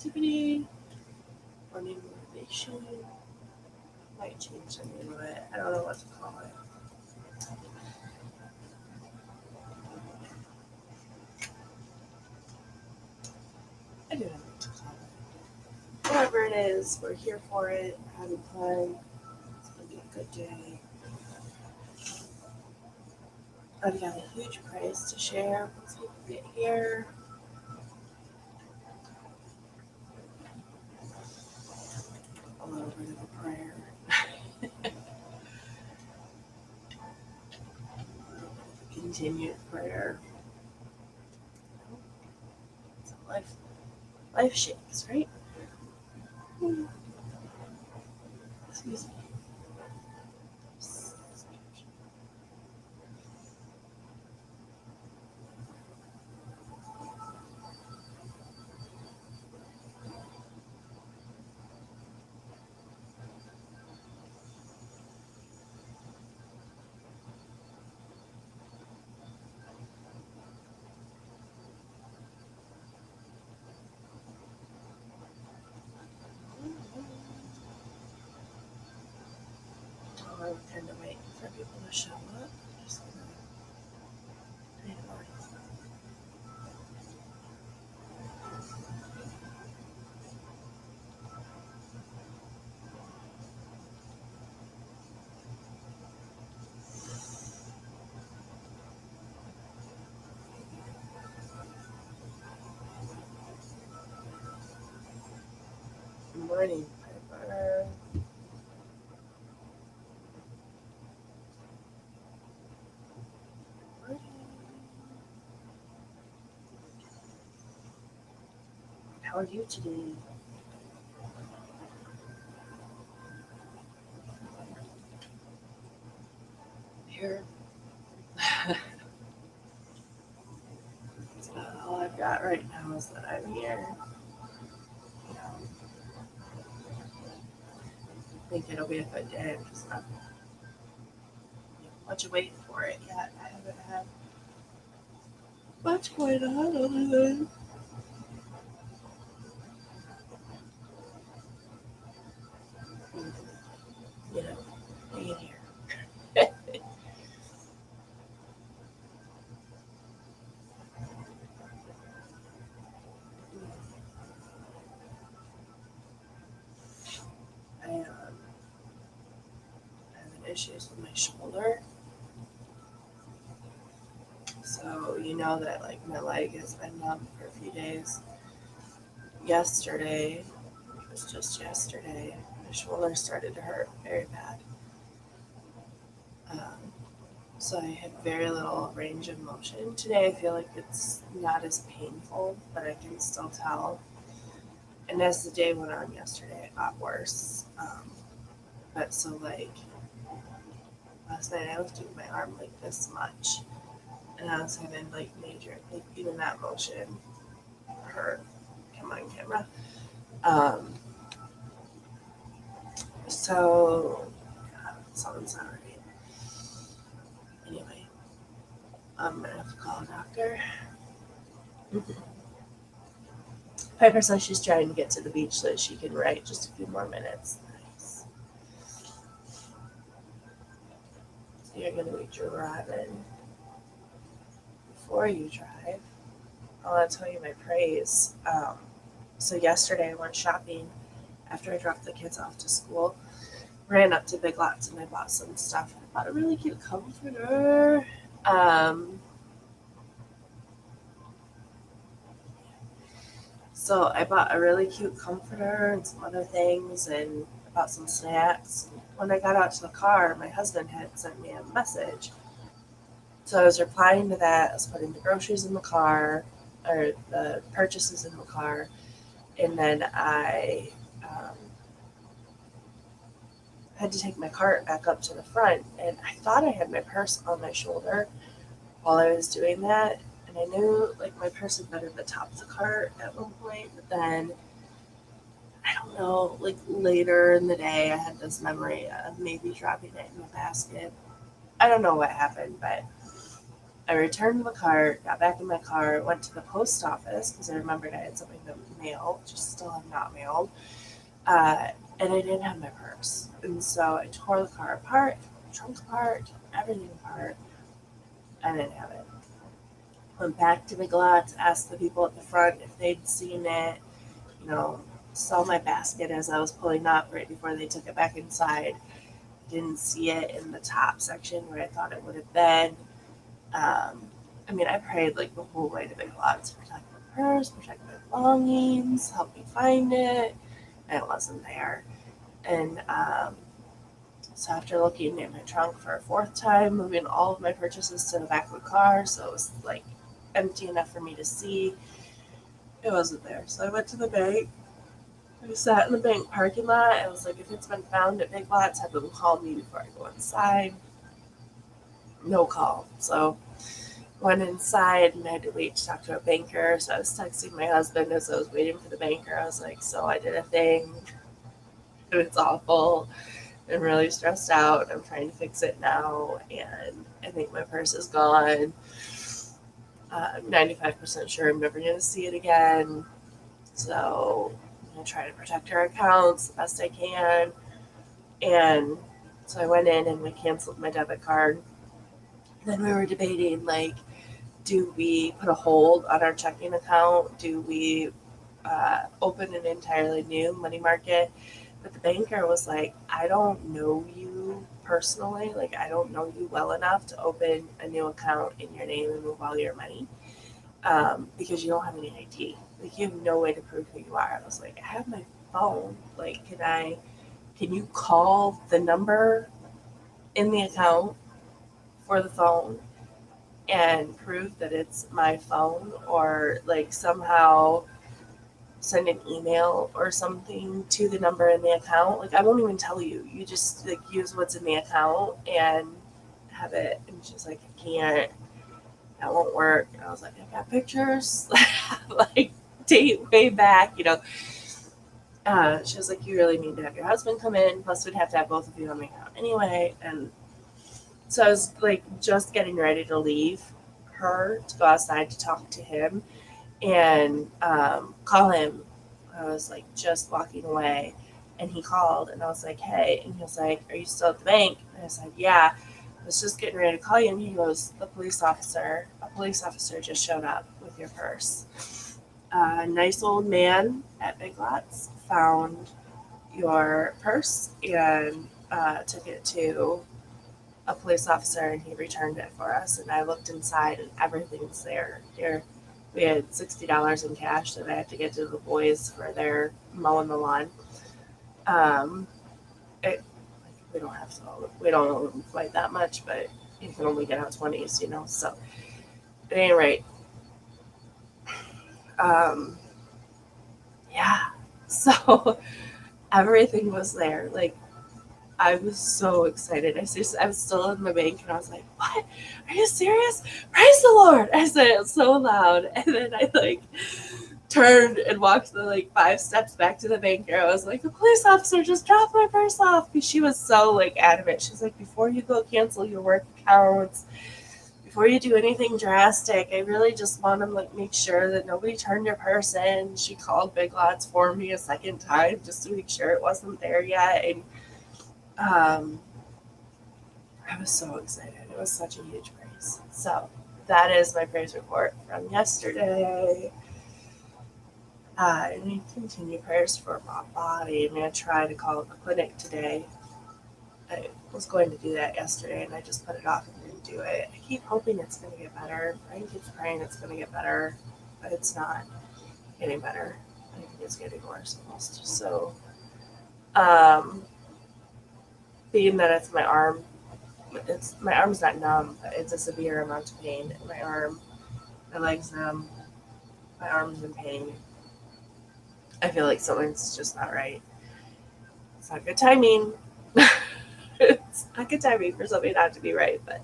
Activity, morning motivation. Might change the name of it. I don't know what to call it. I do not know what to call it. Whatever it is, we're here for it, having fun. It's gonna be a good day. I've got a huge praise to share once people get here. A little bit of a prayer. Continued prayer. So life shakes, right? Excuse me. Oh, I'm kind of waiting for people to show up. Just gonna Good morning, Piper. Morning. How are you today? Here. That's about all I've got right now is that I'm here. I think it'll be a good day. I'm just not much waiting for it yet. I haven't had much going on other than you know, being here. I having issues with my shoulder. So you know that like my leg has been numb for a few days. Yesterday, it was just yesterday, my shoulder started to hurt very bad. Um, so I had very little range of motion. Today I feel like it's not as painful, but I can still tell. And as the day went on yesterday, it got worse. But so like last night I lifted my arm like this much, and I was having like major, like even that motion hurt. Come on, camera. Um, so something's not right. Anyway, I'm gonna have to call a doctor. Piper says she's trying to get to the beach so that she can write just a few more minutes. Nice. So you're gonna be driving. Before you drive, I want to tell you my praise. So yesterday I went shopping after I dropped the kids off to school. Ran up to Big Lots and I bought some stuff. I bought a really cute comforter. So I bought a really cute comforter and some other things and I bought some snacks. When I got out to the car, my husband had sent me a message. So I was replying to that. I was putting the groceries in the car, or the purchases in the car, and then I had to take my cart back up to the front. And I thought I had my purse on my shoulder while I was doing that. And I knew like my purse had been at the top of the cart at one point, but then I don't know, like later in the day, I had this memory of maybe dropping it in the basket. I don't know what happened, but I returned the cart, got back in my car, went to the post office because I remembered I had something to mail, which I still have not mailed. Uh, and I didn't have my purse. And so I tore the car apart, the trunk apart, everything apart. I didn't have it. Went back to Big Lots, asked the people at the front if they'd seen it, you know, saw my basket as I was pulling up right before they took it back inside. Didn't see it in the top section where I thought it would have been. I mean, I prayed like the whole way to Big Lots, protect my purse, protect my belongings, help me find it, and it wasn't there. And so after looking in my trunk for a fourth time, moving all of my purchases to the back of the car, so it was like empty enough for me to see, it wasn't there. So I went to the bank. I sat in the bank parking lot. I was like, if it's been found at Big Lots, have them call me before I go inside. No call. So went inside and I had to wait to talk to a banker. So I was texting my husband as I was waiting for the banker. I was like, so I did a thing and it's awful. I'm really stressed out. I'm trying to fix it now and I think my purse is gone. I'm 95% sure I'm never going to see it again. So I'm going to try to protect our accounts the best I can. And so I went in and we canceled my debit card. Then we were debating, like, do we put a hold on our checking account? Do we open an entirely new money market? But the banker was like, I don't know you personally. Like, I don't know you well enough to open a new account in your name and move all your money because you don't have any ID. Like, you have no way to prove who you are. I was like, I have my phone. Like, can you call the number in the account for the phone and prove that it's my phone, or like somehow send an email or something to the number in the account? Like, I won't even tell you. You just like use what's in the account and have it. And she's like, I can't. That won't work. And I was like, I got pictures, like date way back, you know. She was like, you really need to have your husband come in. Plus, we'd have to have both of you on the account anyway. And so I was like just getting ready to leave her to go outside to talk to him and call him. I was like just walking away and he called and I was like, hey. And he was like, are you still at the bank? And I said, yeah. I was just getting ready to call you. And he goes, a police officer just showed up with your purse. A nice old man at Big Lots found your purse and took it to a police officer and he returned it for us. And I looked inside and everything's there. Here, we had $60 in cash that I had to get to the boys for their mowing the lawn. We don't have to. We don't fight that much, but you can only get out 20s, you know. So at any rate, yeah. So everything was there. Like, I was so excited. I was still in my bank and I was like, what? Are you serious? Praise the Lord. I said it so loud. And then I like turned and walked the like 5 steps back to the banker. I was like, a police officer just dropped my purse off. Because she was so like adamant. She's like, before you go cancel your work accounts, before you do anything drastic, I really just want to like make sure that nobody turned your purse in. She called Big Lots for me a second time just to make sure it wasn't there yet. And I was so excited. It was such a huge praise. So that is my praise report from yesterday. I need to continue prayers for my body. I'm going to try to call the clinic today. I was going to do that yesterday and I just put it off and didn't do it. I keep hoping it's going to get better. Brian keeps praying it's going to get better, but it's not getting better. I think it's getting worse almost. So, being that it's my arm, my arm's not numb, but it's a severe amount of pain in my arm. My leg's numb. My arm's in pain. I feel like something's just not right. It's not good timing. It's not good timing for something not to be right, but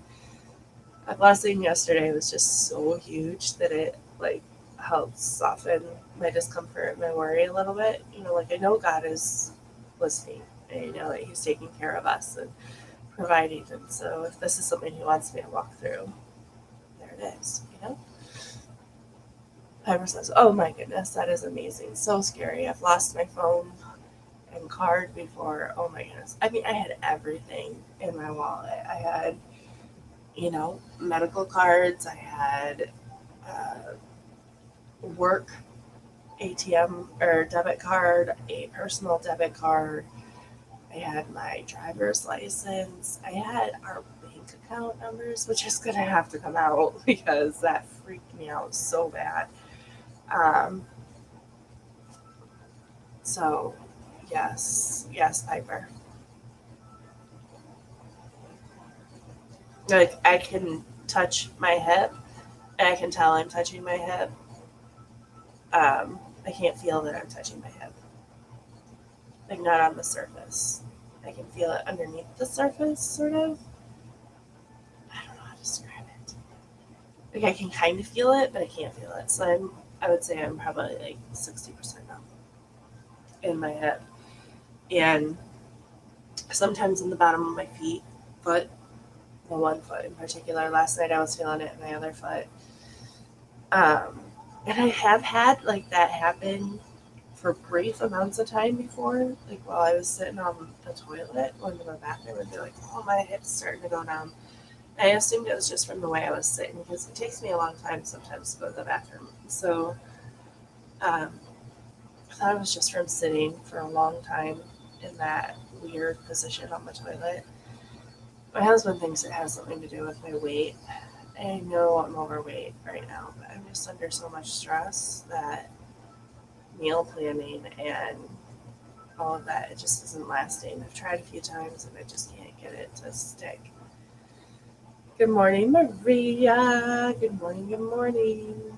a blessing yesterday was just so huge that it like helped soften my discomfort and my worry a little bit. You know, like I know God is listening and I know that He's taking care of us and providing. And so if this is something He wants me to walk through, it is, you know? Piper says, oh my goodness, that is amazing. So scary. I've lost my phone and card before. Oh my goodness. I mean, I had everything in my wallet. I had, medical cards. I had work ATM or debit card, a personal debit card. I had my driver's license. I had our bank account numbers, which is going to have to come out because that freaked me out so bad. So, yes, Piper. Like, I can touch my hip, and I can tell I'm touching my hip. I can't feel that I'm touching my hip. Like, not on the surface. I can feel it underneath the surface, sort of. I don't know how to describe it. Like, I can kind of feel it, but I can't feel it. So I would say I'm probably like 60% numb in my hip. And sometimes in the bottom of my foot, the one foot in particular. Last night I was feeling it in my other foot. And I have had like that happen for brief amounts of time before, like while I was sitting on the toilet, going to the bathroom, and be like, oh, my hip's starting to go numb. I assumed it was just from the way I was sitting because it takes me a long time sometimes to go to the bathroom. So I thought it was just from sitting for a long time in that weird position on the toilet. My husband thinks it has something to do with my weight. I know I'm overweight right now, but I'm just under so much stress that meal planning and all of that, it just isn't lasting. I've tried a few times and I just can't get it to stick. Good morning, Maria. Good morning, good morning.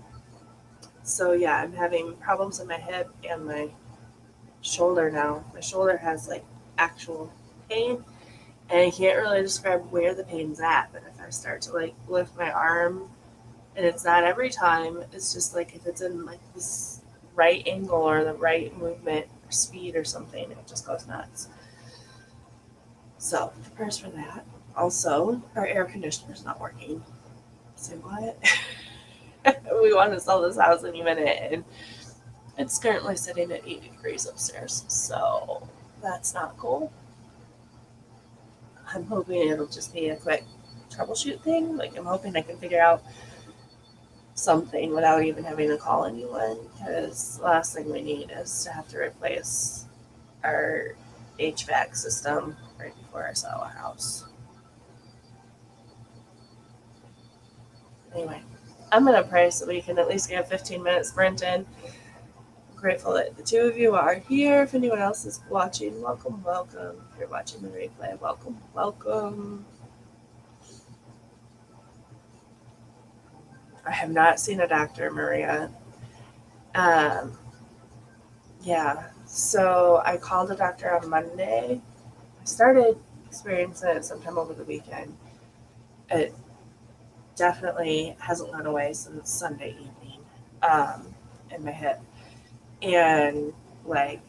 So yeah, I'm having problems in my hip and my shoulder now. My shoulder has like actual pain, and I can't really describe where the pain's at, but if I start to like lift my arm, and it's not every time, it's just like if it's in like this right angle or the right movement or speed or something, it just goes nuts. So prayers for that. Also, our air conditioner's not working. Say what? We want to sell this house any minute, and it's currently sitting at 80 degrees upstairs, so that's not cool. I'm hoping it'll just be a quick troubleshoot thing. Like, I'm hoping I can figure out something without even having to call anyone, because the last thing we need is to have to replace our HVAC system right before I sell our house. Anyway, I'm going to pray so we can at least get a 15-minute sprint in. I'm grateful that the two of you are here. If anyone else is watching, welcome, welcome. If you're watching the replay, welcome, welcome. I have not seen a doctor, Maria. Yeah, so I called a doctor on Monday. I started experiencing it sometime over the weekend. It definitely hasn't gone away since Sunday evening in my hip. And like,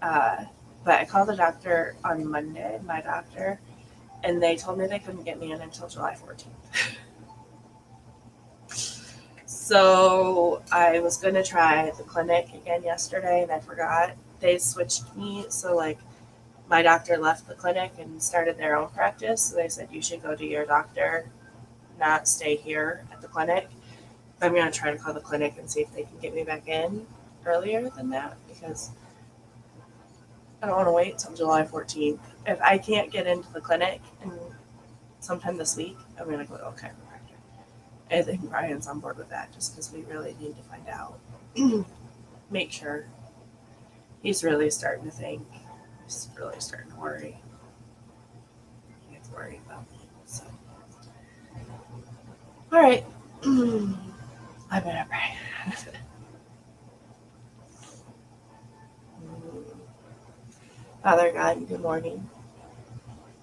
but I called the doctor on Monday, my doctor, and they told me they couldn't get me in until July 14th. So I was going to try the clinic again yesterday, and I forgot. They switched me, so like my doctor left the clinic and started their own practice. So they said, you should go to your doctor, not stay here at the clinic. I'm going to try to call the clinic and see if they can get me back in earlier than that, because I don't want to wait until July 14th. If I can't get into the clinic and sometime this week, I'm going to go to a chiropractor. I think Brian's on board with that, just because we really need to find out. Make sure. He's really starting to think. He's really starting to worry. He gets worried about me. So. All right. I better pray. Father God, good morning.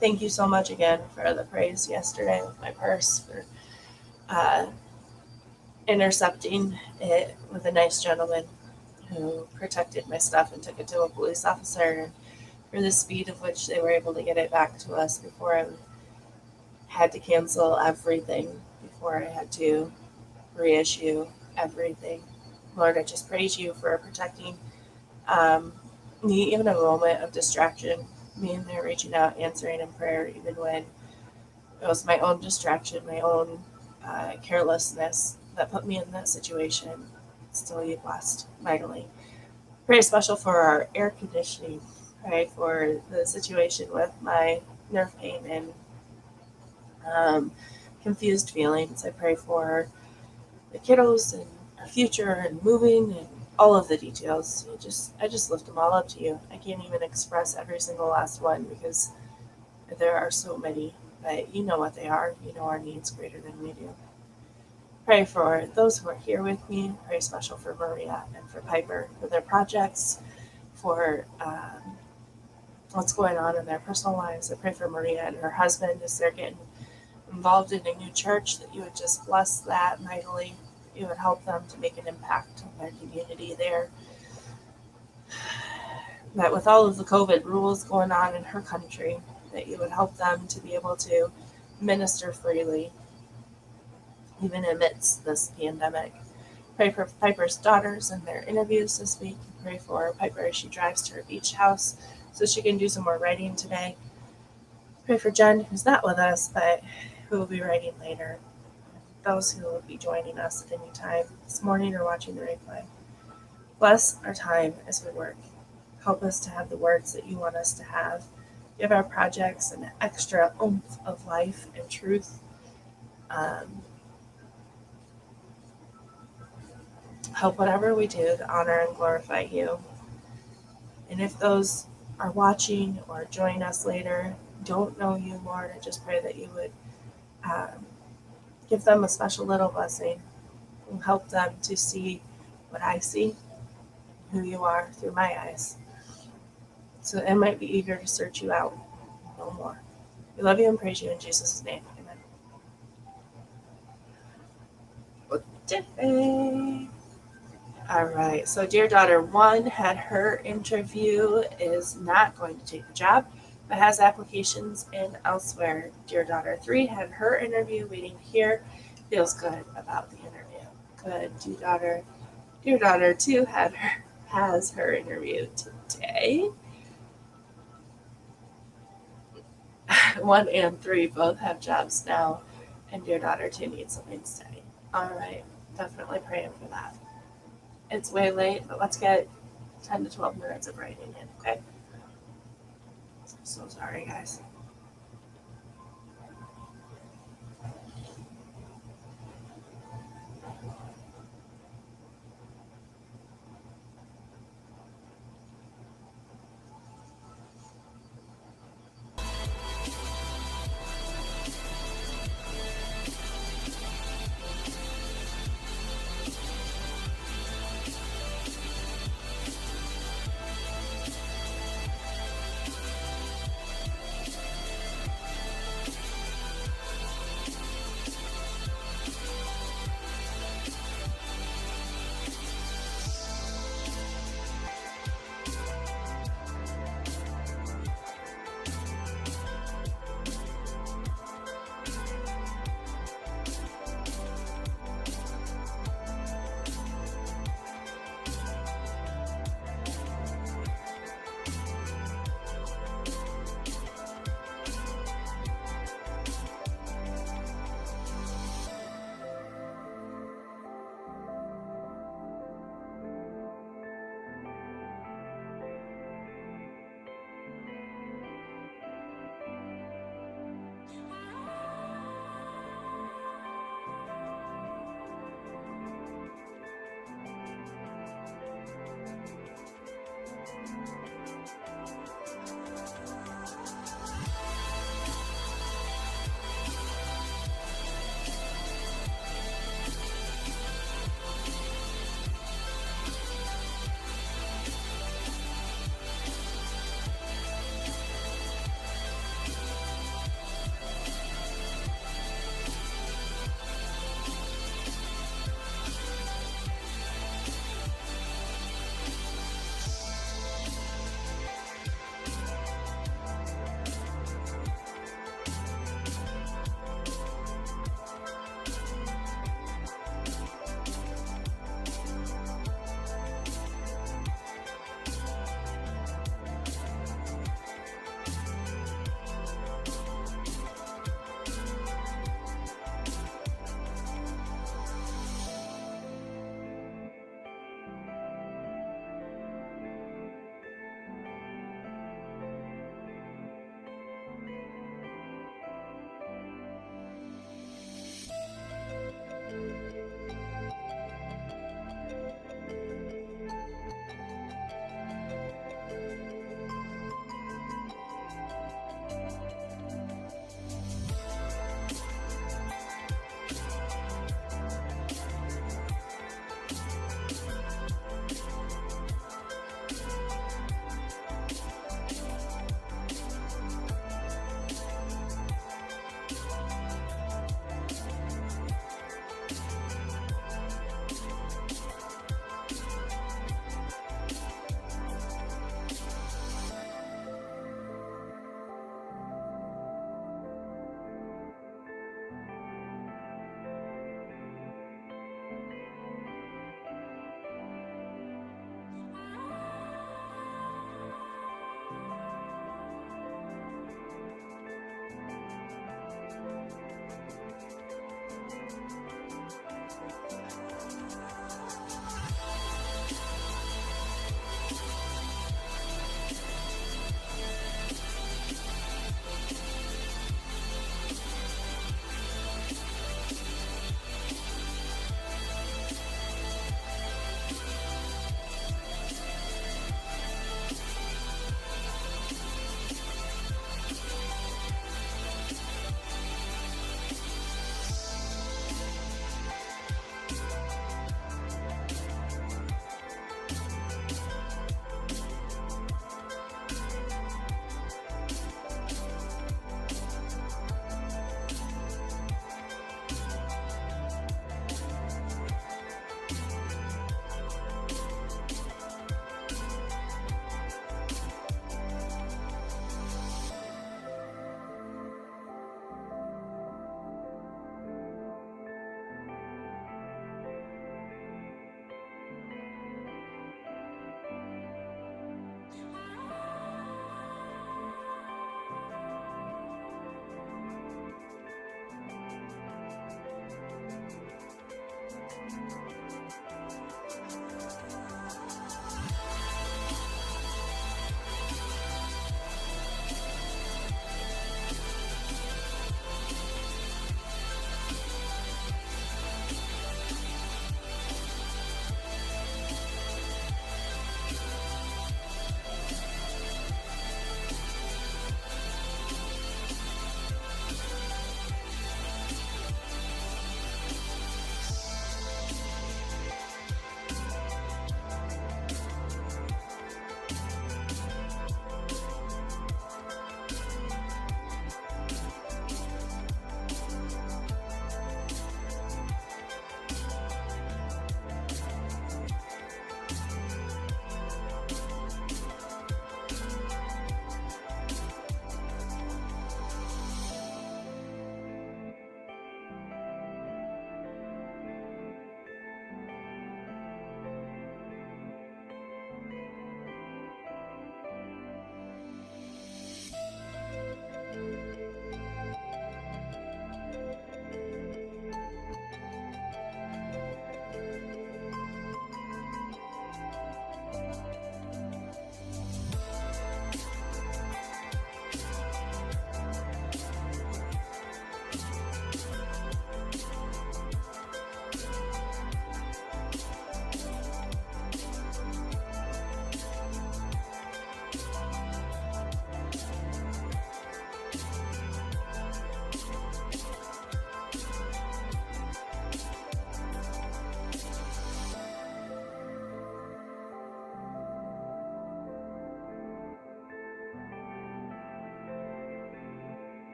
Thank you so much again for the praise yesterday with my purse, for intercepting it with a nice gentleman who protected my stuff and took it to a police officer, and for the speed of which they were able to get it back to us before I had to cancel everything before I had to reissue everything. Lord, I just praise you for protecting me, even a moment of distraction, being there, reaching out, answering in prayer, even when it was my own distraction, my own carelessness that put me in that situation. Still, you blessed mightily. Pray special for our air conditioning. Pray for the situation with my nerve pain and confused feelings. I pray for the kiddos and our future and moving and all of the details. I just lift them all up to you. I can't even express every single last one because there are so many, but you know what they are. You know our needs greater than we do. Pray for those who are here with me. Pray special for Maria and for Piper, for their projects, for what's going on in their personal lives. I pray for Maria and her husband as they're getting involved in a new church, that you would just bless that mightily. You would help them to make an impact on their community there. That with all of the COVID rules going on in her country, that you would help them to be able to minister freely, even amidst this pandemic. Pray for Piper's daughters and their interviews this week. Pray for Piper as she drives to her beach house so she can do some more writing today. Pray for Jen, who's not with us, but who will be writing later. Those who will be joining us at any time this morning or watching the replay. Bless our time as we work. Help us to have the words that you want us to have. Give our projects an extra oomph of life and truth. Help whatever we do to honor and glorify you. And if those are watching or join us later, don't know you, Lord, I just pray that you would give them a special little blessing and help them to see what I see, who you are through my eyes. So I might be eager to search you out no more. We love you and praise you in Jesus' name. Amen. Okay. All right. So dear daughter 1 had her interview, is not going to take the job, but has applications in elsewhere. Dear daughter 3 had her interview, waiting to hear, feels good about the interview. Good. Dear daughter 2 has her interview today. 1 and 3 both have jobs now, and dear daughter 2 needs something steady. All right. Definitely praying for that. It's way late, but let's get 10 to 12 minutes of writing in, okay? So sorry, guys.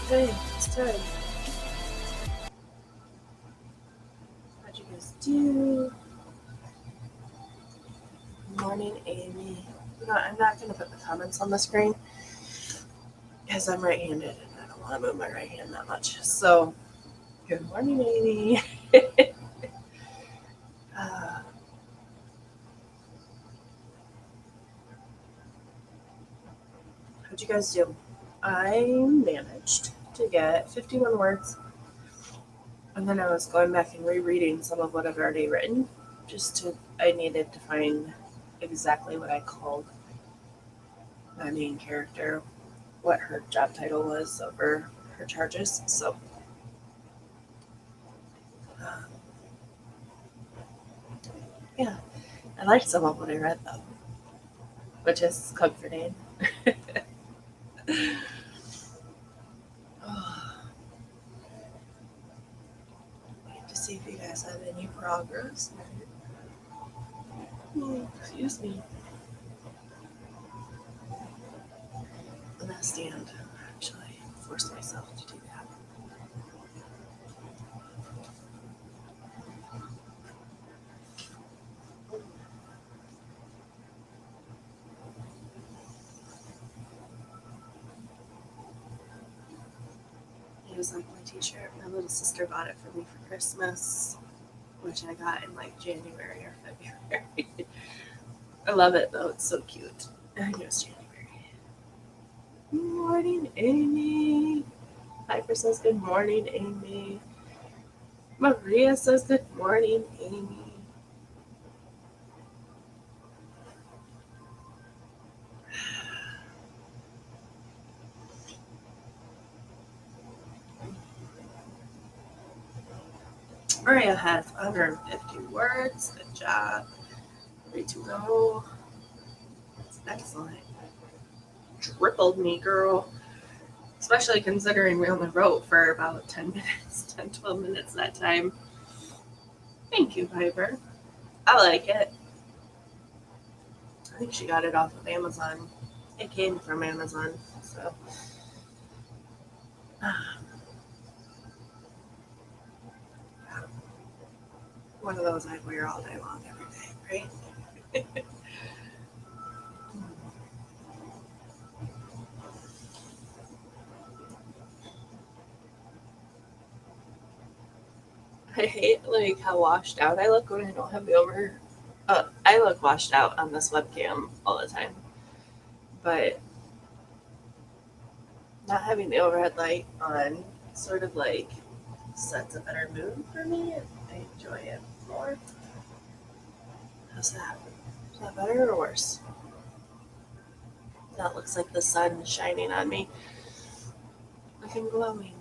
Okay, it's time. How'd you guys do? Good morning, Amy. You know, I'm not going to put the comments on the screen because I'm right-handed and I don't want to move my right hand that much. So, good morning, Amy. How'd you guys do? I managed to get 51 words, and then I was going back and rereading some of what I've already written. I needed to find exactly what I called my main character, what her job title was over her charges. So, yeah, I liked some of what I read though, which is comforting. Wait to see if you guys have any progress. Excuse me. I'm gonna stand. Actually, force myself to do that. It was like my t-shirt. My little sister bought it for me for Christmas, which I got in like January or February. I love it though. It's so cute. I think it was January. Good morning, Amy. Piper says good morning, Amy. Maria says good morning, Amy. Maria has 150 words. Good job. 3 to go. That's excellent. Tripled me, girl. Especially considering we only wrote for about 10 minutes, 10, 12 minutes that time. Thank you, Piper. I like it. I think she got it off of Amazon. It came from Amazon, so. One of those I'd wear all day long every day, right? I hate like how washed out I look when I don't have the over. I look washed out on this webcam all the time, but not having the overhead light on sort of like sets a better mood for me. I enjoy it more. How's that? Is that better or worse? That looks like the sun shining on me, looking glowing.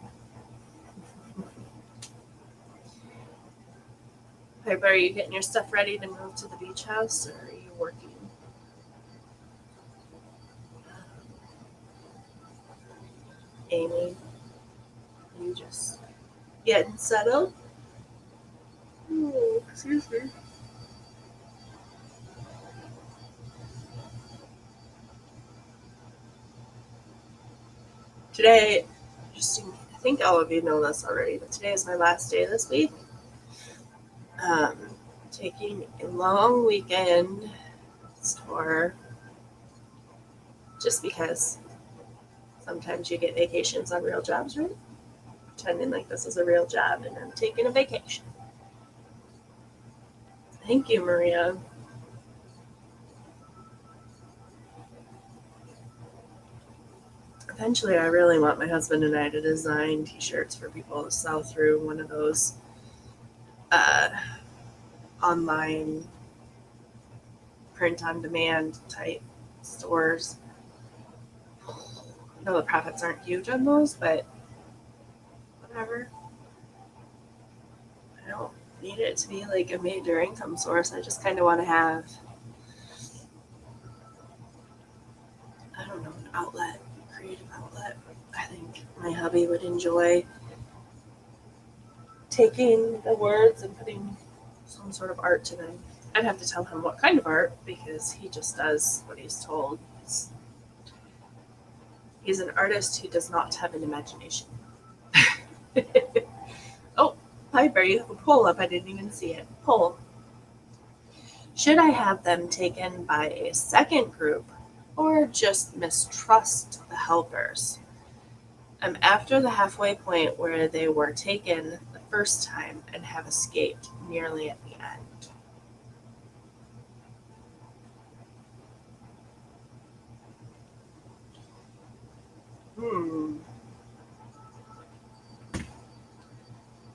Piper, are you getting your stuff ready to move to the beach house, or are you working? Amy, you just getting settled? Oh, excuse me. Today, I think all of you know this already, but today is my last day this week. Taking a long weekend tour just because sometimes you get vacations on real jobs, right? Pretending like this is a real job and I'm taking a vacation. Thank you, Maria. Eventually, I really want my husband and I to design t-shirts for people to sell through one of those online print-on-demand type stores. I know the profits aren't huge on those, but whatever. I don't need it to be like a major income source. I just kind of want to have, I don't know, an outlet, creative outlet. I think my hubby would enjoy taking the words and putting some sort of art to them. I'd have to tell him what kind of art because he just does what he's told. He's an artist who does not have an imagination. Oh, Piper, you have a poll up. I didn't even see it. Poll. Should I have them taken by a second group or just mistrust the helpers? I'm after the halfway point where they were taken the first time and have escaped nearly at the end.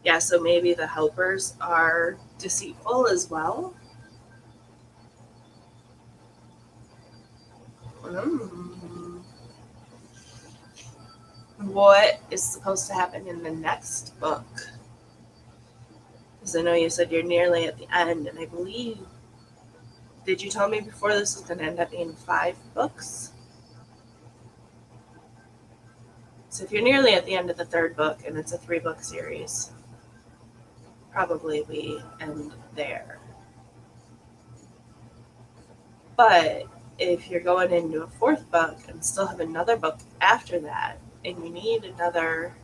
Yeah, so maybe the helpers are deceitful as well. Hmm. What is supposed to happen in the next book? Because I know you said you're nearly at the end, and I believe, did you tell me before this was going to end up being 5 books? So if you're nearly at the end of the 3rd book and it's a 3-book series, probably we end there. But if you're going into a 4th book and still have another book after that, and you need another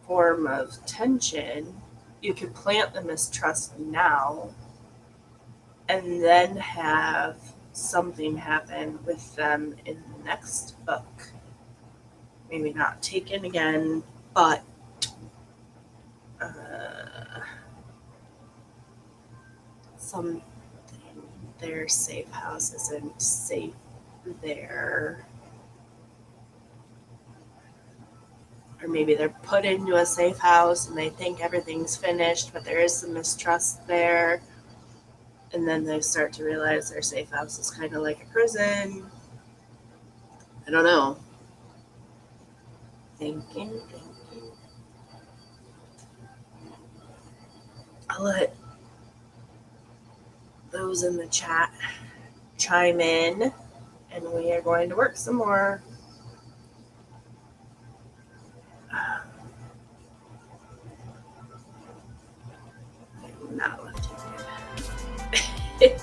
form of tension, you could plant the mistrust now and then have something happen with them in the next book. Maybe not taken again, but something. Their safe house isn't safe there. Or maybe they're put into a safe house and they think everything's finished, but there is some mistrust there. And then they start to realize their safe house is kind of like a prison. I don't know. Thinking. I'll let those in the chat chime in, and we are going to work some more. I'm not left-handed.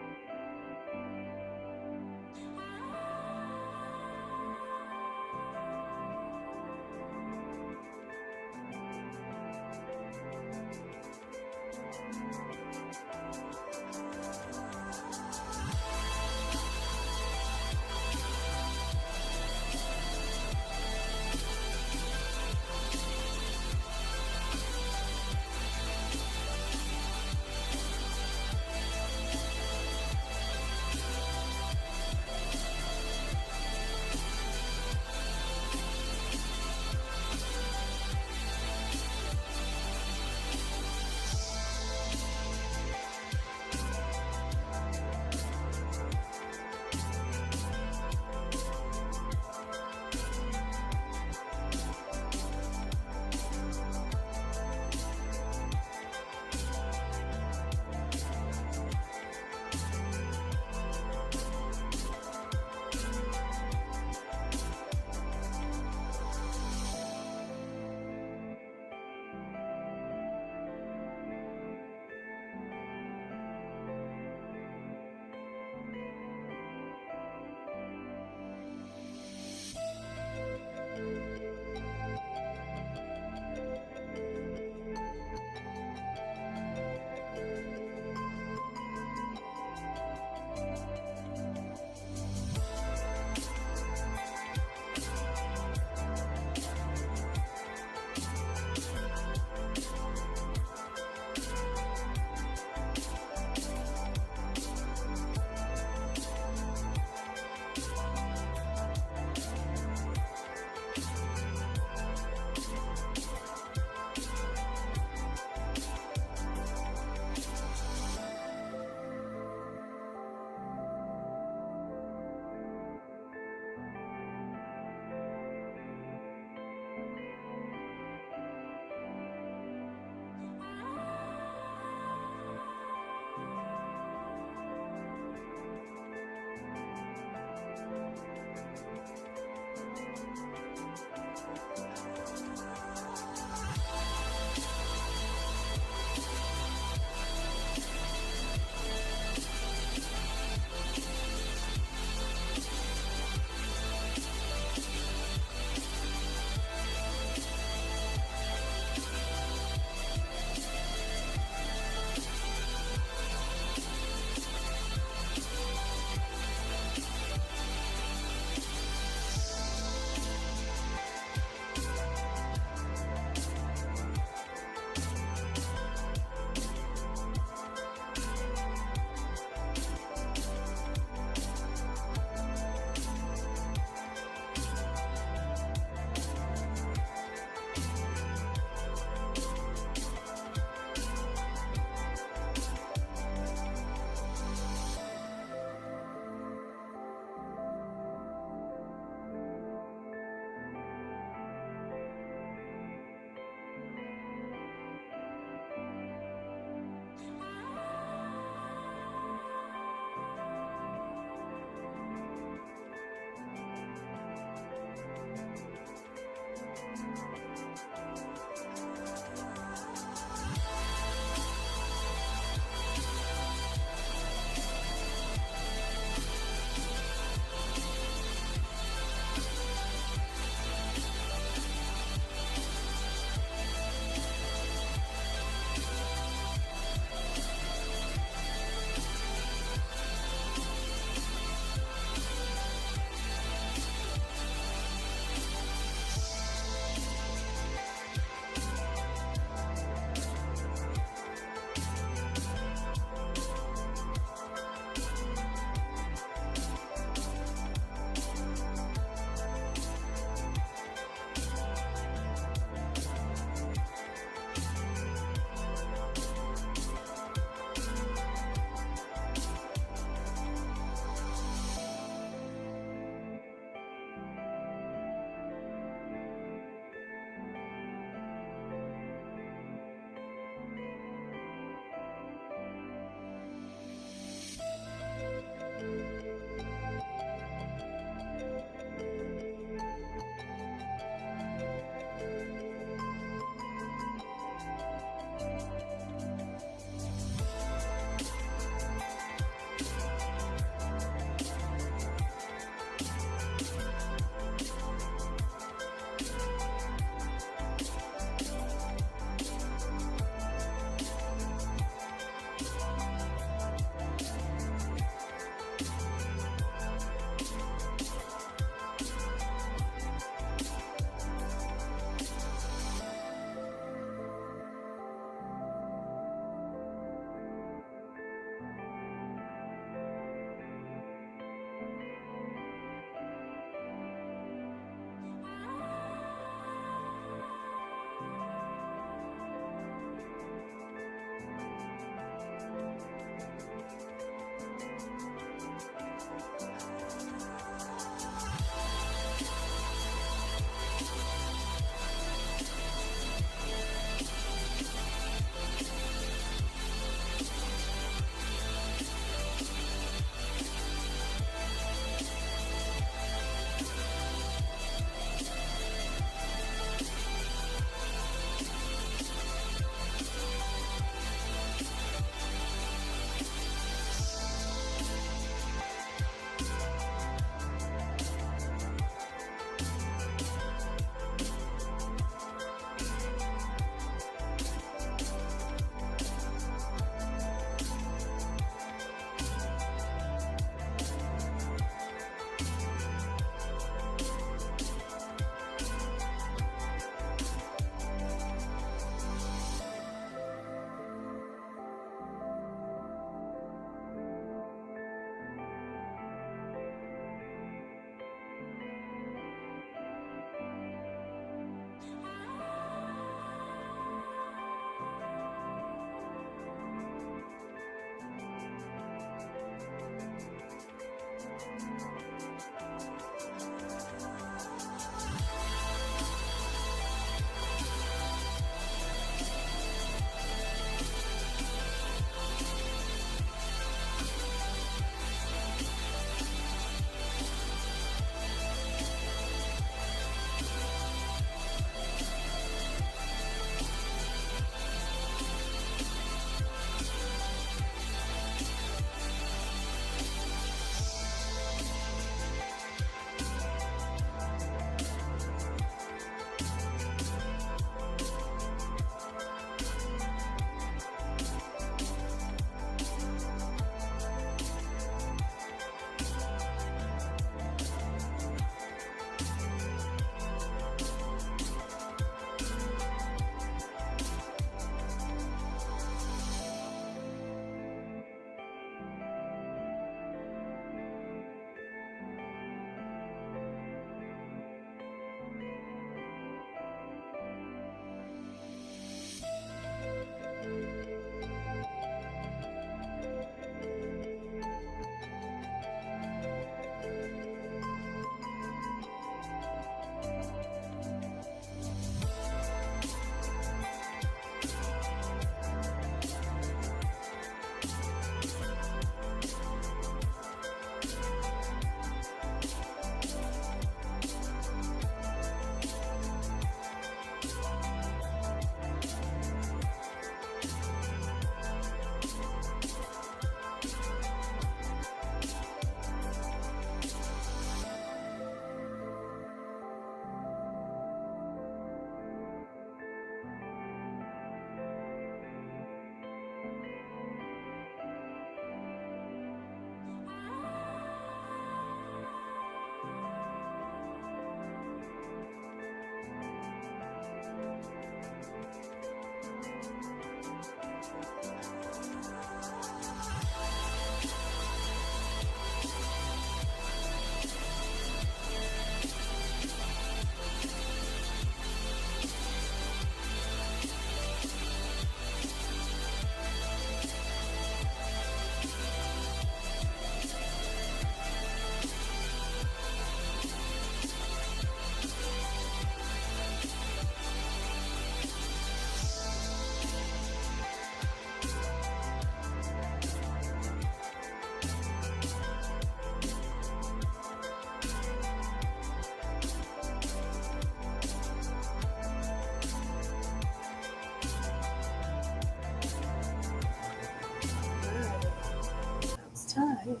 time.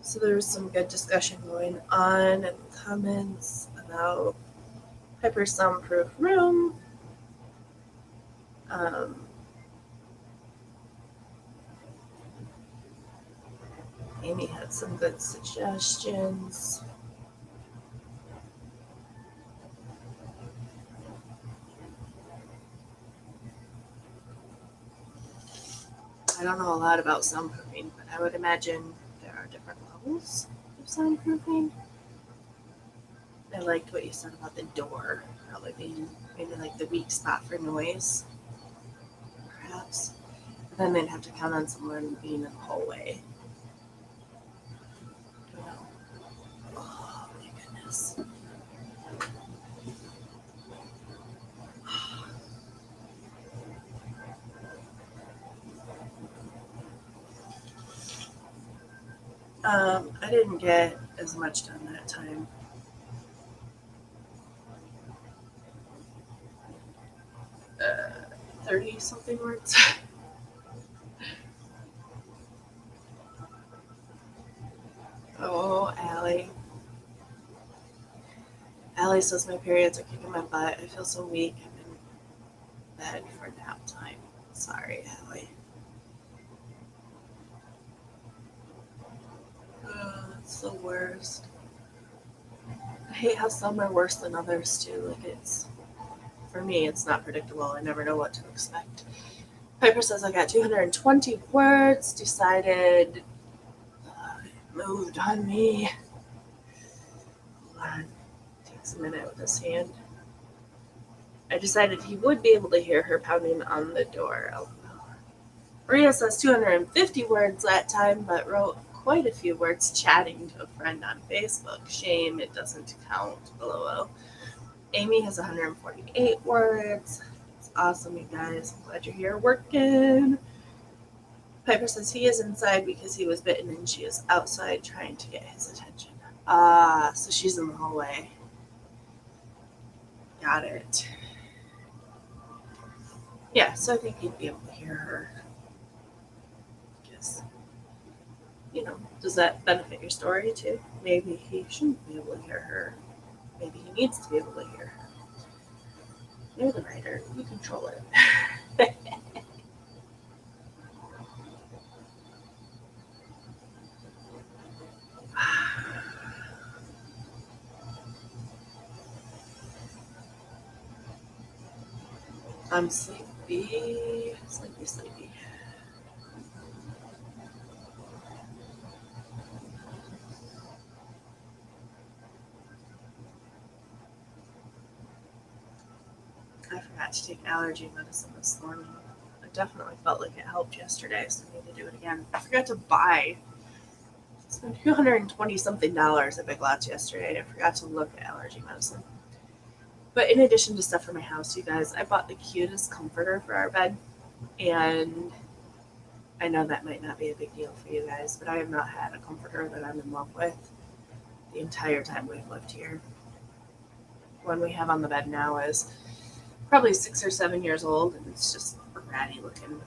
So there was some good discussion going on in the comments about Piper's soundproof room. Amy had some good suggestions. I don't know a lot about soundproofing, but I would imagine there are different levels of soundproofing. I liked what you said about the door probably being maybe like the weak spot for noise, perhaps. But then they'd have to count on someone being in the hallway. I don't know. Oh my goodness. I didn't get as much done that time. 30 something words. Oh, Allie. Allie says my periods are kicking my butt. I feel so weak. I'm in bed for nap time. Sorry, Allie. It's the worst. I hate how some are worse than others too. Like it's, for me, it's not predictable. I never know what to expect. Piper says I got 220 words. Decided moved on me. Hold on. Takes a minute with his hand. I decided he would be able to hear her pounding on the door. Oh, no. Maria says 250 words that time, but wrote quite a few words chatting to a friend on Facebook. Shame it doesn't count. LOL. Amy has 148 words. It's awesome, you guys. I'm glad you're here working. Piper says he is inside because he was bitten and she is outside trying to get his attention. So she's in the hallway. Got it. Yeah, so I think he'd be able to hear her. Guess. Does that benefit your story too? Maybe he shouldn't be able to hear her. Maybe he needs to be able to hear her. You're the writer. You control it. I'm sleepy. Sleepy. I forgot to take allergy medicine this morning. I definitely felt like it helped yesterday, so I need to do it again. I forgot to buy. I spent $220 something at Big Lots yesterday. I forgot to look at allergy medicine. But in addition to stuff for my house, you guys, I bought the cutest comforter for our bed. And I know that might not be a big deal for you guys, but I have not had a comforter that I'm in love with the entire time we've lived here. One we have on the bed now is probably 6 or 7 years old, and it's just ratty looking.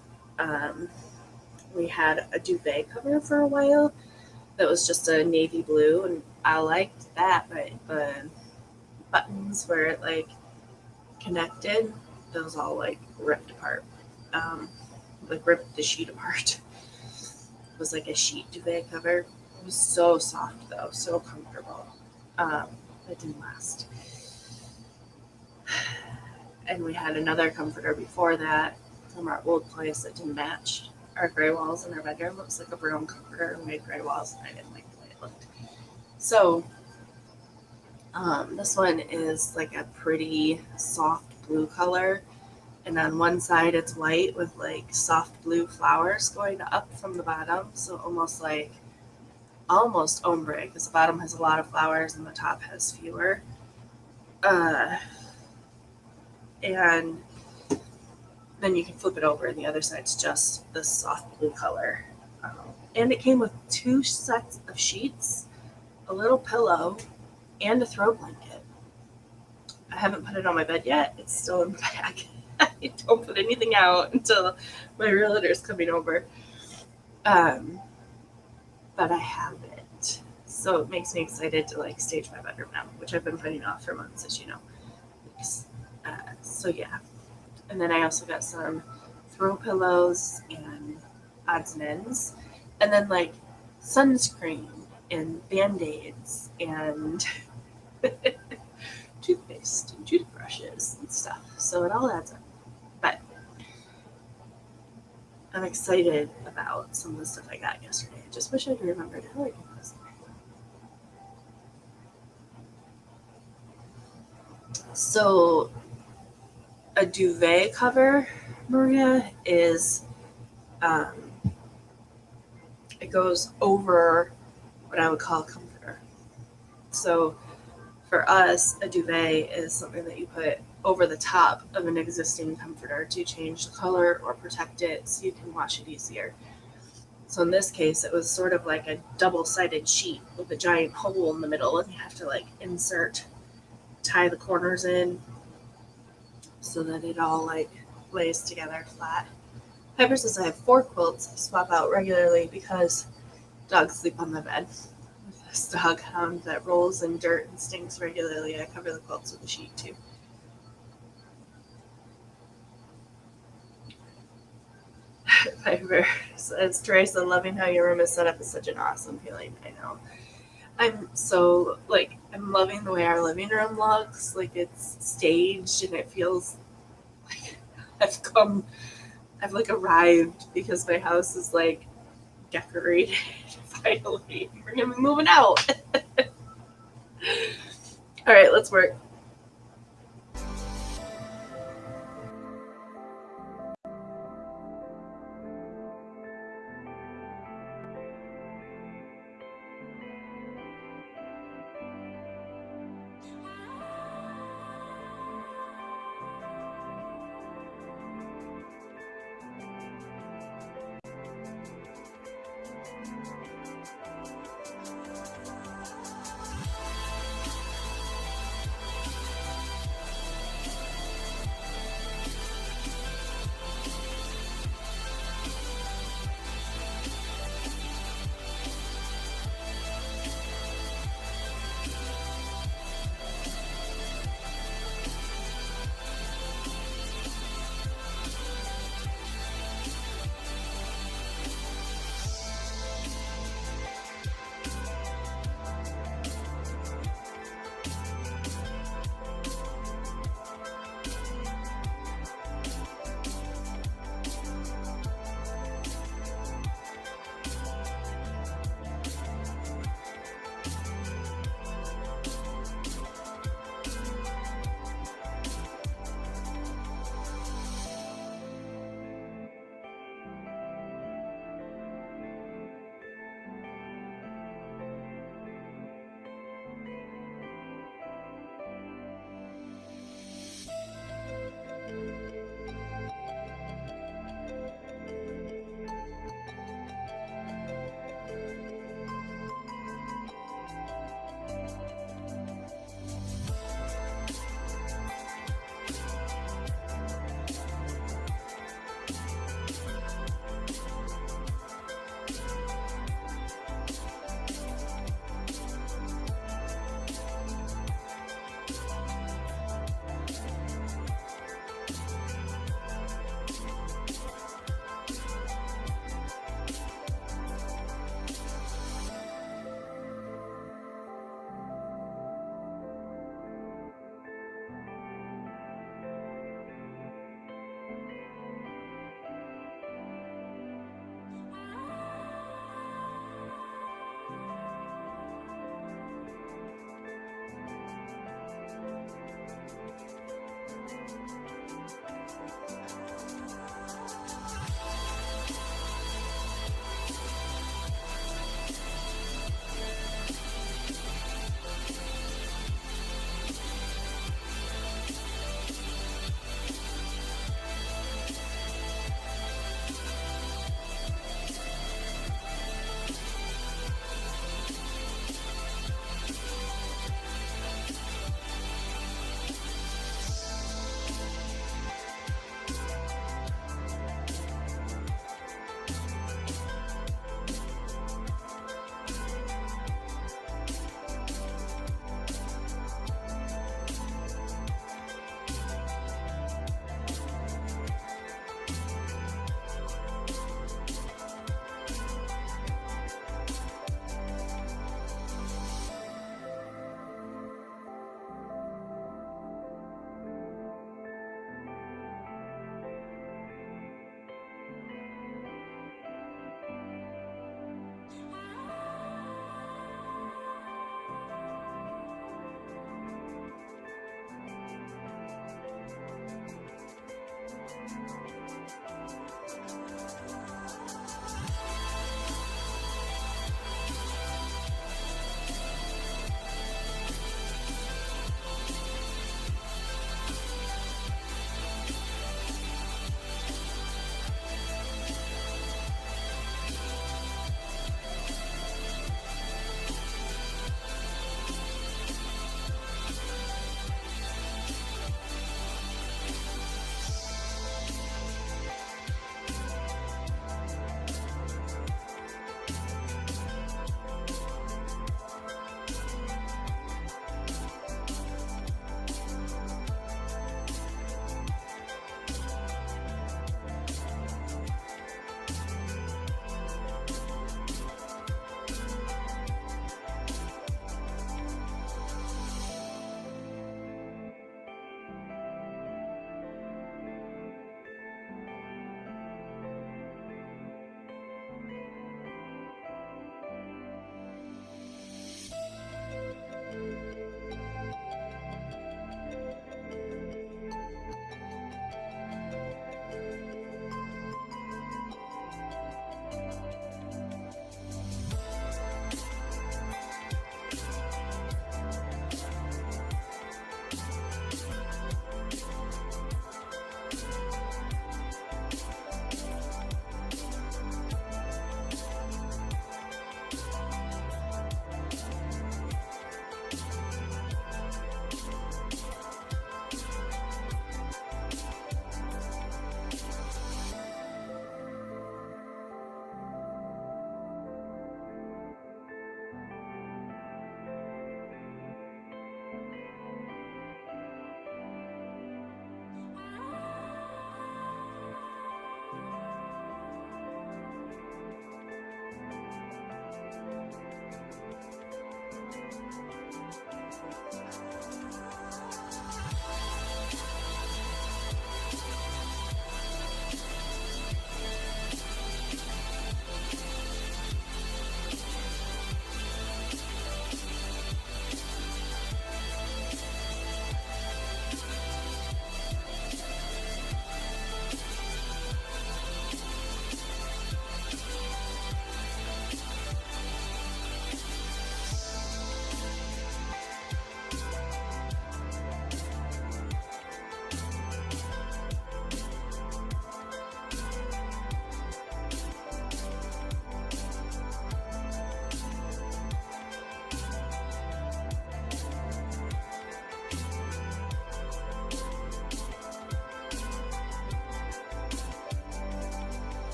We had a duvet cover for a while that was just a navy blue, and I liked that, but the buttons where it like connected, those all like ripped apart. Like ripped the sheet apart. It was like a sheet duvet cover. It was so soft though, so comfortable. It didn't last. And we had another comforter before that from our old place that didn't match our gray walls in our bedroom. It was like a brown comforter and we had gray walls, and I didn't like the way it looked. So this one is like a pretty soft blue color, and on one side it's white with like soft blue flowers going up from the bottom, so almost ombre, because the bottom has a lot of flowers and the top has fewer. And then you can flip it over, and the other side's just the soft blue color. And it came with 2 sets of sheets, a little pillow, and a throw blanket. I haven't put it on my bed yet. It's still in the bag. I don't put anything out until my realtor's coming over. But I have it. So it makes me excited to like stage my bedroom now, which I've been putting off for months, as you know. So yeah. And then I also got some throw pillows and odds and ends. And then like sunscreen and Band-Aids and toothpaste and toothbrushes and stuff. So it all adds up. But I'm excited about some of the stuff I got yesterday. I just wish I'd remembered how I did this. So a duvet cover, Maria, is it goes over what I would call a comforter. So for us, a duvet is something that you put over the top of an existing comforter to change the color or protect it so you can wash it easier. So in this case, it was sort of like a double-sided sheet with a giant hole in the middle, and you have to like tie the corners in so that it all like lays together flat. Piper says I have 4 quilts I swap out regularly because dogs sleep on the bed. With this dog hound that rolls in dirt and stinks regularly, I cover the quilts with a sheet too. Piper says, Teresa, loving how your room is set up is such an awesome feeling. I know. I'm loving the way our living room looks. Like it's staged and it feels like I've like arrived because my house is like decorated finally. We're gonna be moving out. All right, let's work.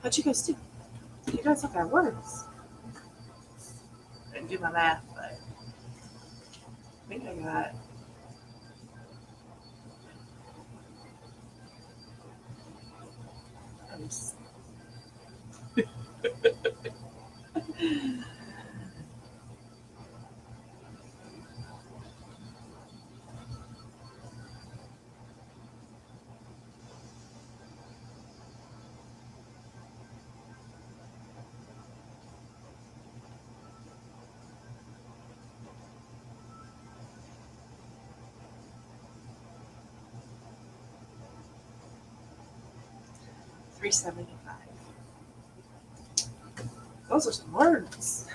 How'd you guys do? You guys look at words. I didn't do my math, but I think I got. I'm just, 375. Those are some words.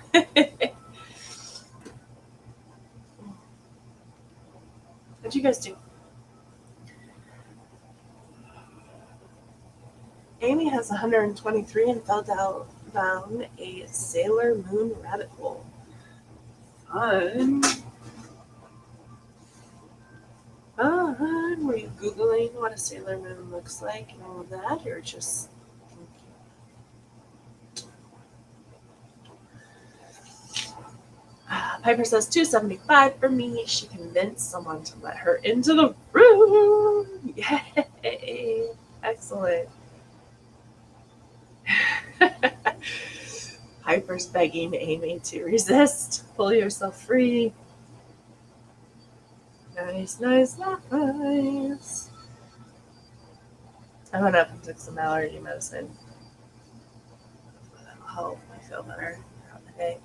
What'd you guys do? Amy has 123 and fell down a Sailor Moon rabbit hole. Fun. Were you Googling what a Sailor Moon looks like and all of that, or just... Piper says 275 for me. She convinced someone to let her into the room. Yay! Excellent. Piper's begging Amy to resist. Pull yourself free. Nice. I went up and took some allergy medicine. That'll help me feel better throughout the day.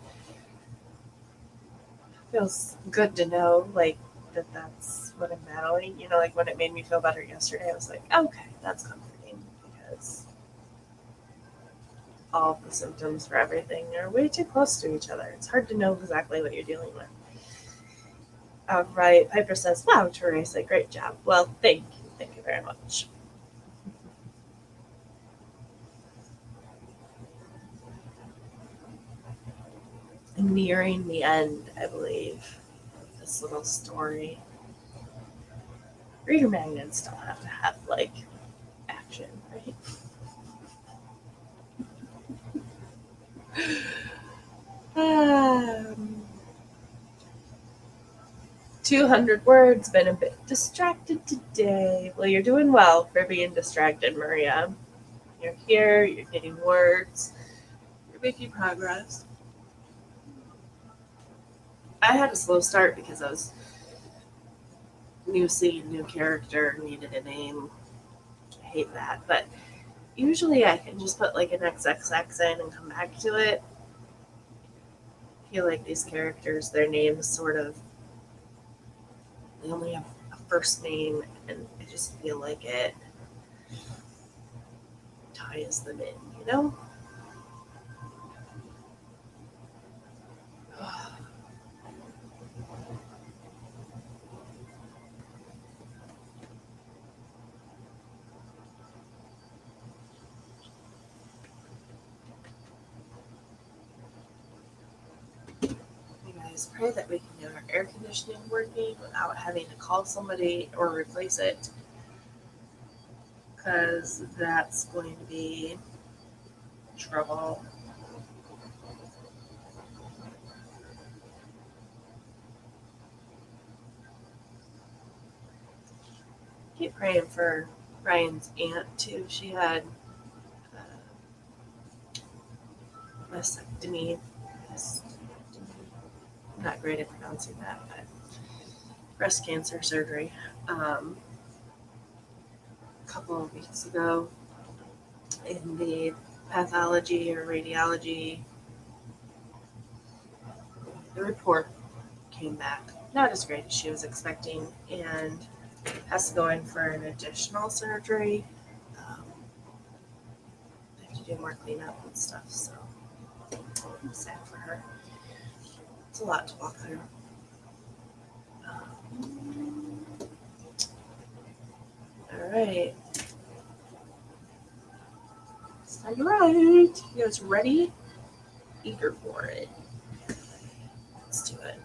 Feels good to know, like, that's what I'm battling. You know, like when it made me feel better yesterday, I was like, okay, that's comforting, because all of the symptoms for everything are way too close to each other. It's hard to know exactly what you're dealing with. All right, Piper says, wow, Teresa, great job. Well, thank you very much. I'm nearing the end, I believe, of this little story. Reader magnets don't have to have, like, action, right? 200 words, been a bit distracted today. Well, you're doing well for being distracted, Maria. You're here, you're getting words, you're making progress. I had a slow start because I was new scene, new character, needed a name. I hate that, but usually I can just put like an XXX in and come back to it. I feel like these characters, their names sort of, they only have a first name, and I just feel like it ties them in, you know? Pray that we can get our air conditioning working without having to call somebody or replace it, because that's going to be trouble. Keep praying for Ryan's aunt too. She had mastectomy. I'm not great at pronouncing that, but breast cancer surgery a couple of weeks ago. In the pathology or radiology, the report came back not as great as she was expecting, and has to go in for an additional surgery. They have to do more cleanup and stuff, so I'm sad for her. It's a lot to walk through. All right. All right. You guys ready? Eager for it. Let's do it.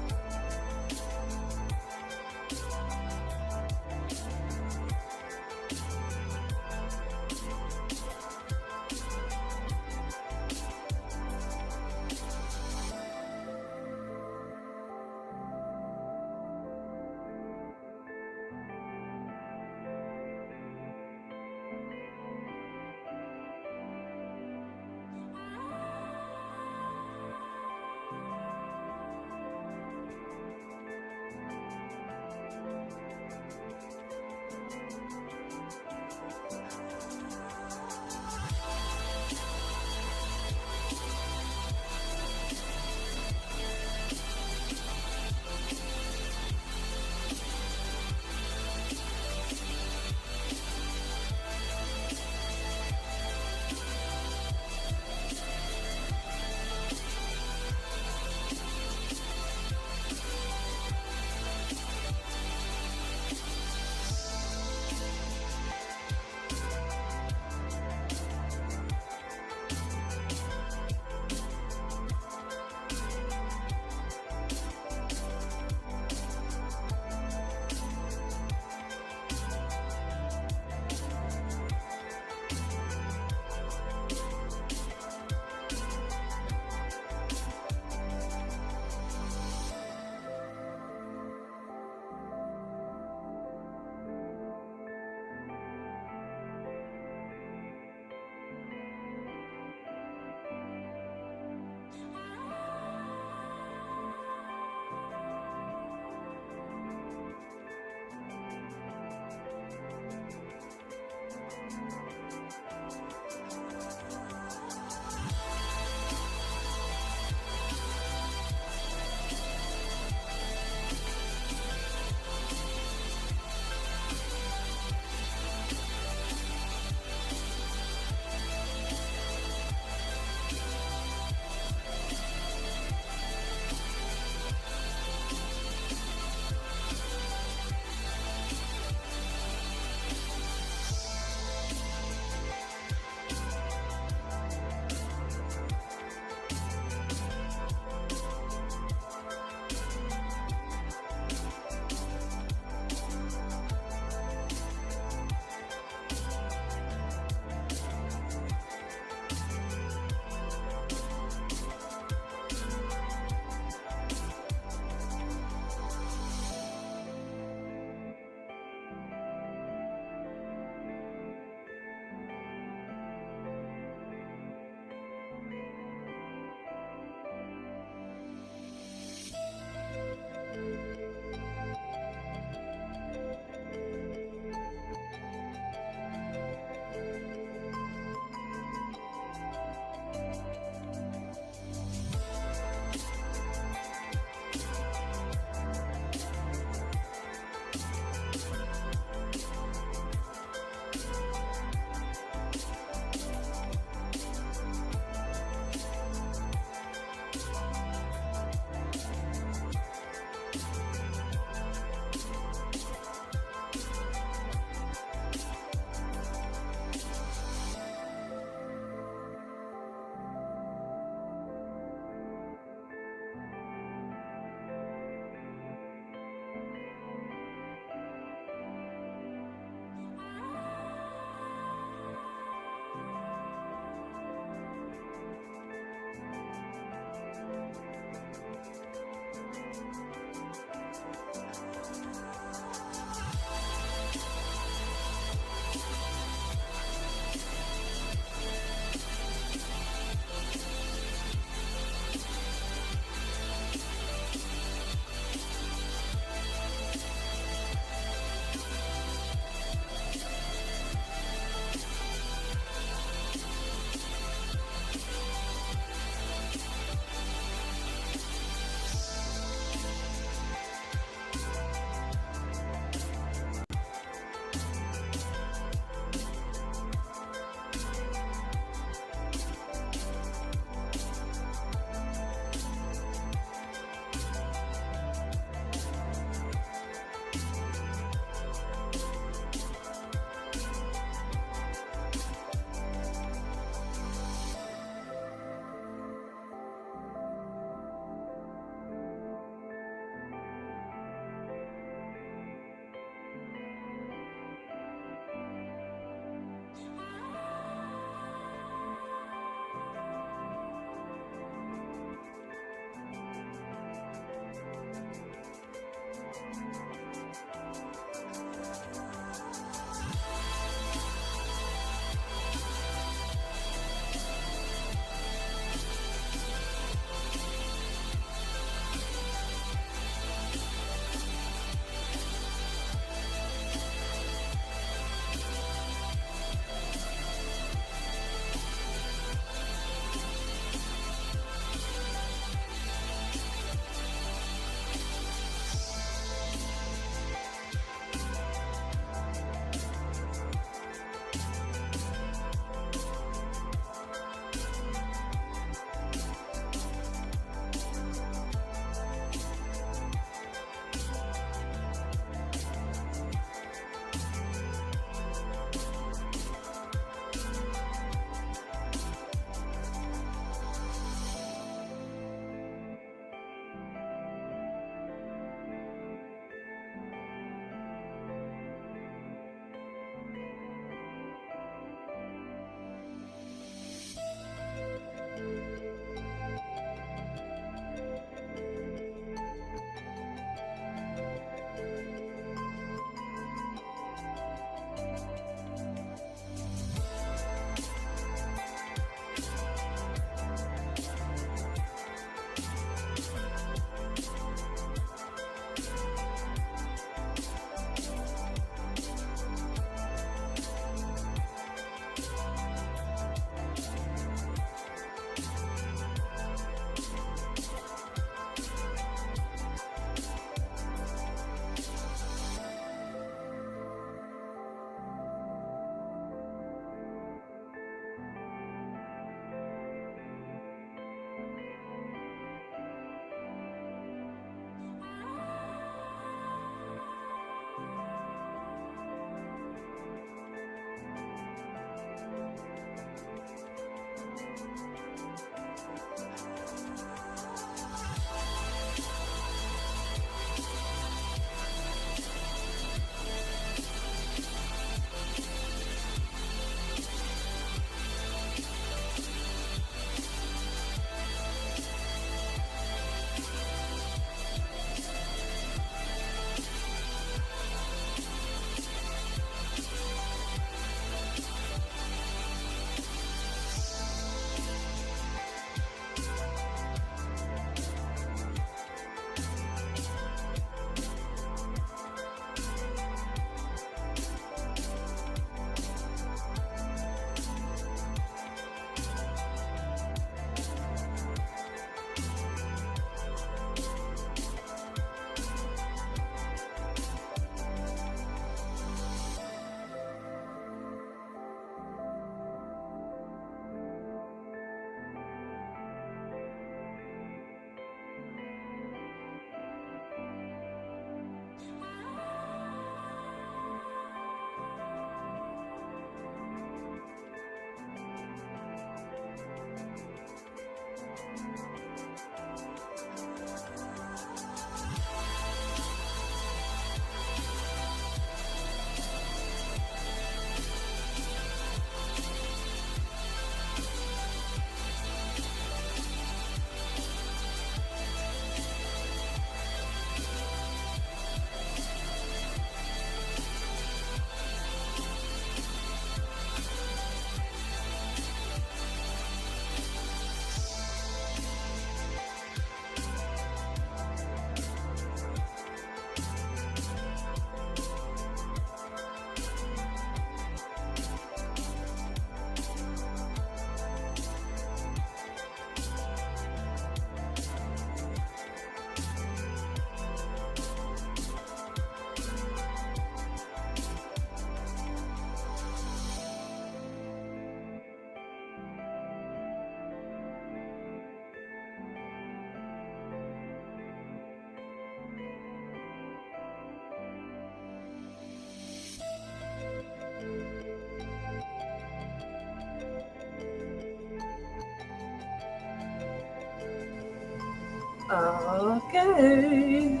Okay.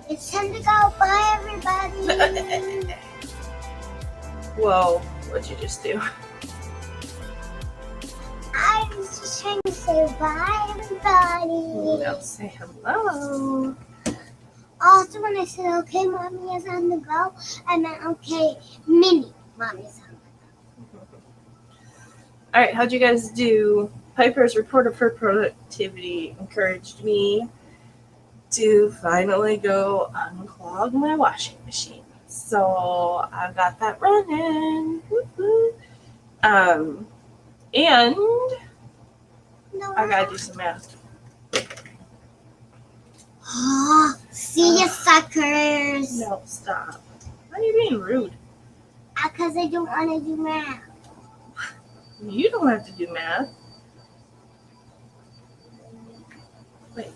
It's time to go. Bye, everybody. Whoa, what'd you just do? I was just trying to say bye, everybody. No, say hello. Also, when I said, okay, mommy is on the go, I meant, okay, mini mommy is on the go. All right, how'd you guys do? Piper's report for productivity encouraged me to finally go unclog my washing machine. So I got that running. Woo-hoo. And No, I gotta do some math. see you, suckers. No, stop. Why are you being rude? Because I don't want to do math. You don't have to do math. Wait.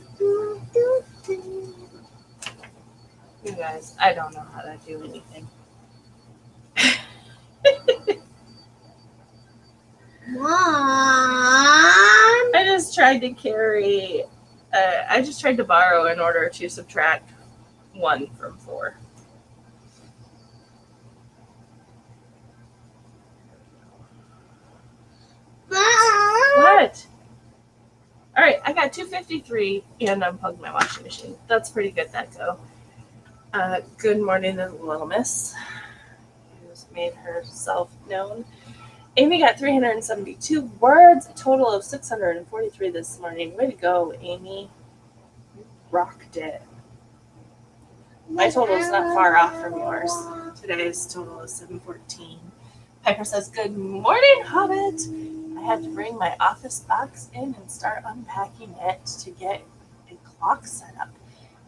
You guys, I don't know how to do anything. Mom! I just tried to borrow in order to subtract 1 from 4. Mom! What? All right, I got 253 and unplugged my washing machine. That's pretty good, that go. Good morning to Little Miss, who's made herself known. Amy got 372 words, a total of 643 this morning. Way to go, Amy. You rocked it. My total is not far off from yours. Today's total is 714. Piper says, good morning, Hobbit. I had to bring my office box in and start unpacking it to get a clock set up.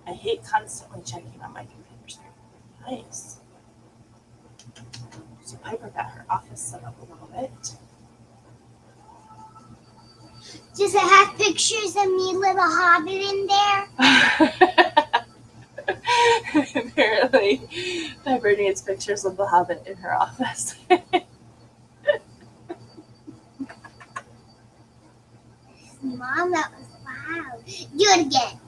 I hate constantly checking on my computer screen. Nice. So Piper got her office set up a little bit. Does it have pictures of me, little Hobbit, in there? Apparently, Piper needs pictures of the Hobbit in her office. Mom, that was loud. Do it again.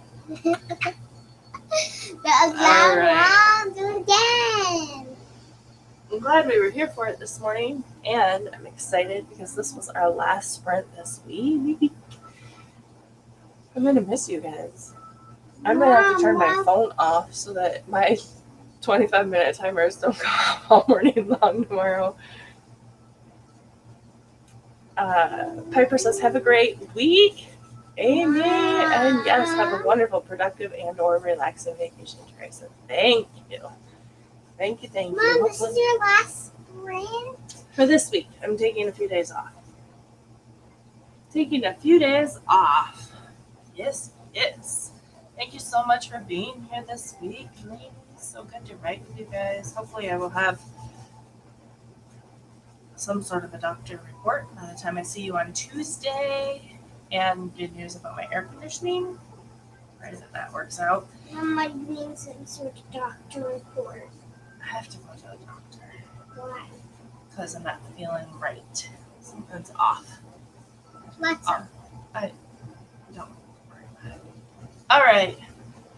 That was loud, right. Mom. Do it again. I'm glad we were here for it this morning, and I'm excited because this was our last sprint this week. I'm going to miss you guys. I'm going to have to turn my phone off so that my 25-minute timers don't go off all morning long tomorrow. Piper says, have a great week, Amy. And yes, have a wonderful, productive, and or relaxing vacation, Teresa. Thank you. Thank you. Mom, this is your last sprint? For this week, I'm taking a few days off. Yes, yes. Thank you so much for being here this week, ladies. So good to write with you guys. Hopefully I will have some sort of a doctor report by the time I see you on Tuesday, and good news about my air conditioning. Right, that works out. Mom might need some sort of doctor report. I have to go to the doctor. Why? Because I'm not feeling right. Something's off. What's off? I don't worry about it. All right.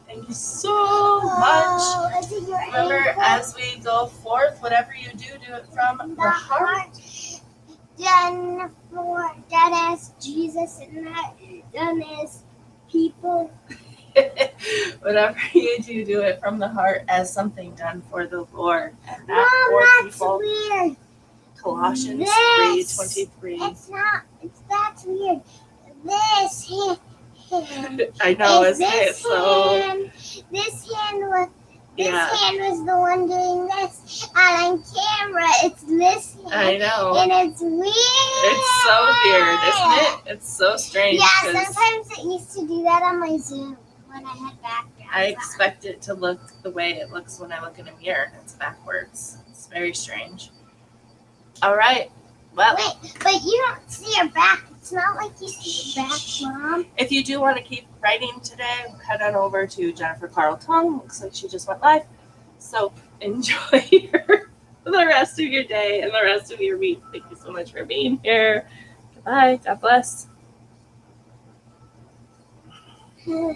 Thank you so much. Is it your Remember, ankle? as we go forth, whatever you do, do it from the heart. Done as Jesus and not done as people. Whatever you do it from the heart as something done for the Lord and not Mom, for that's people. weird. Colossians This- 3:23. That's weird. This hand. I know, Is isn't it? this hand? This hand was the one doing this, and on camera it's this hand. I know. And it's weird. It's so weird, isn't it? It's so strange. Yeah, sometimes it used to do that on my Zoom when I had background. I expect it to look the way it looks when I look in a mirror and it's backwards. It's very strange. All right. Well, wait, but you don't see your back. It's not like you see your back, Mom. if you do want to keep writing today, head on over to Jennifer Carl Tongue. Looks like she just went live. So enjoy the rest of your day and the rest of your week. Thank you so much for being here. Goodbye. God bless.